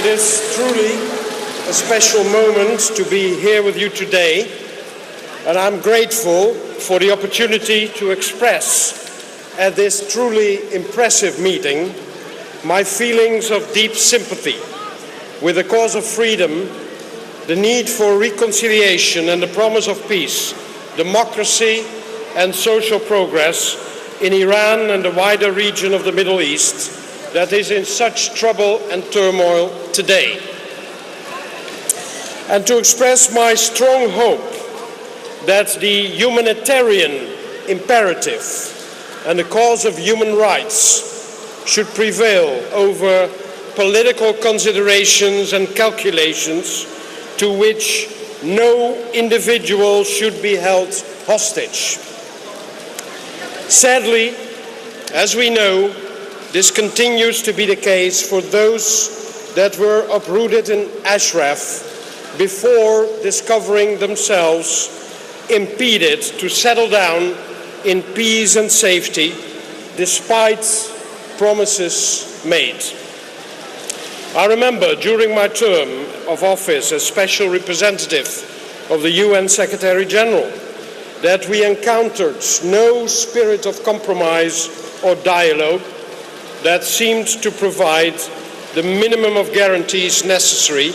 It is truly a special moment to be here with you today, and I'm grateful for the opportunity to express at this truly impressive meeting my feelings of deep sympathy with the cause of freedom, the need for reconciliation and the promise of peace, democracy and social progress in Iran and the wider region of the Middle East that is in such trouble and turmoil today. And to express my strong hope that the humanitarian imperative and the cause of human rights should prevail over political considerations and calculations to which no individual should be held hostage. Sadly, as we know, this continues to be the case for those that were uprooted in Ashraf before discovering themselves impeded to settle down in peace and safety despite promises made. I remember during my term of office as Special Representative of the UN Secretary General that we encountered no spirit of compromise or dialogue that seemed to provide the minimum of guarantees necessary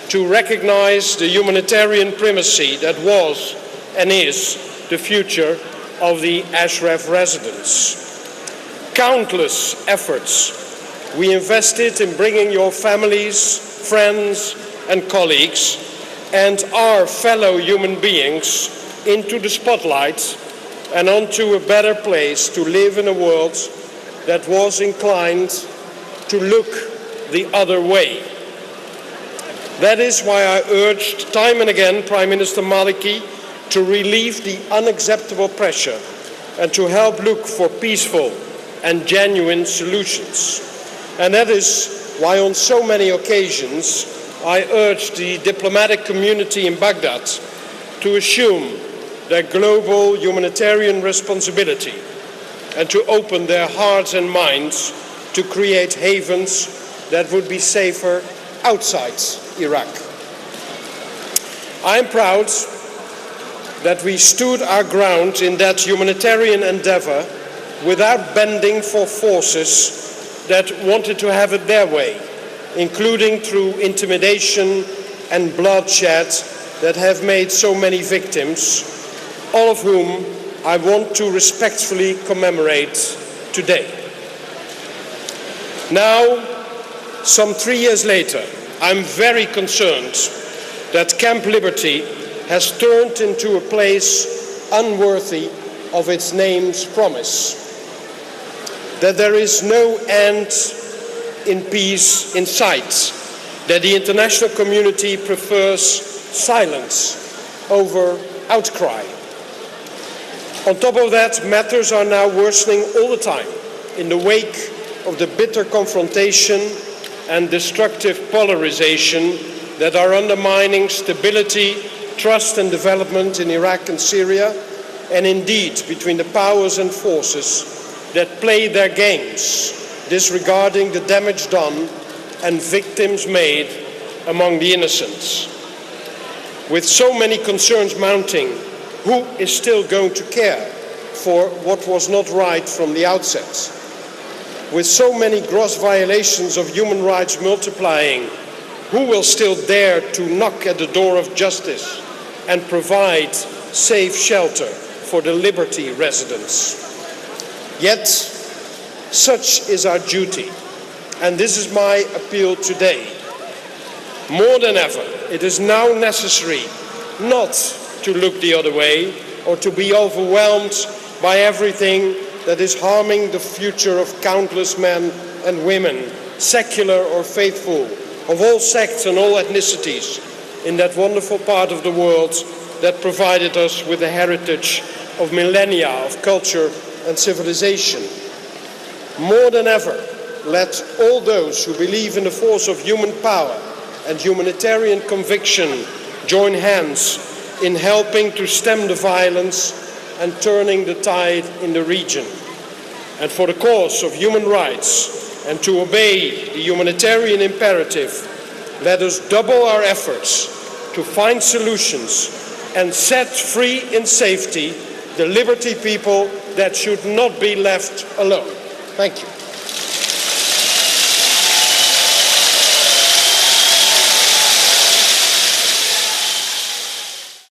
to recognize the humanitarian primacy that was and is the future of the Ashraf residents. Countless efforts we invested in bringing your families, friends, and colleagues and our fellow human beings into the spotlight and onto a better place to live in a world that was inclined to look the other way. That is why I urged time and again Prime Minister Maliki to relieve the unacceptable pressure and to help look for peaceful and genuine solutions. And that is why on so many occasions I urged the diplomatic community in Baghdad to assume their global humanitarian responsibility and to open their hearts and minds to create havens that would be safer outside Iraq. I am proud that we stood our ground in that humanitarian endeavor without bending for forces that wanted to have it their way, including through intimidation and bloodshed that have made so many victims, all of whom I want to respectfully commemorate today. Now, some 3 years later, I'm very concerned that Camp Liberty has turned into a place unworthy of its name's promise, that there is no end in peace in sight, that the international community prefers silence over outcry. On top of that, matters are now worsening all the time in the wake of the bitter confrontation and destructive polarization that are undermining stability, trust and development in Iraq and Syria, and indeed between the powers and forces that play their games, disregarding the damage done and victims made among the innocents. With so many concerns mounting, who is still going to care for what was not right from the outset? With so many gross violations of human rights multiplying, who will still dare to knock at the door of justice and provide safe shelter for the Liberty residents? Yet, such is our duty, and this is my appeal today. More than ever, it is now necessary not to look the other way or to be overwhelmed by everything that is harming the future of countless men and women, secular or faithful, of all sects and all ethnicities, in that wonderful part of the world that provided us with a heritage of millennia of culture and civilization. More than ever, let all those who believe in the force of human power and humanitarian conviction join hands in helping to stem the violence and turning the tide in the region. And for the cause of human rights and to obey the humanitarian imperative let us double our efforts to find solutions and set free in safety the liberty people that should not be left alone. Thank you.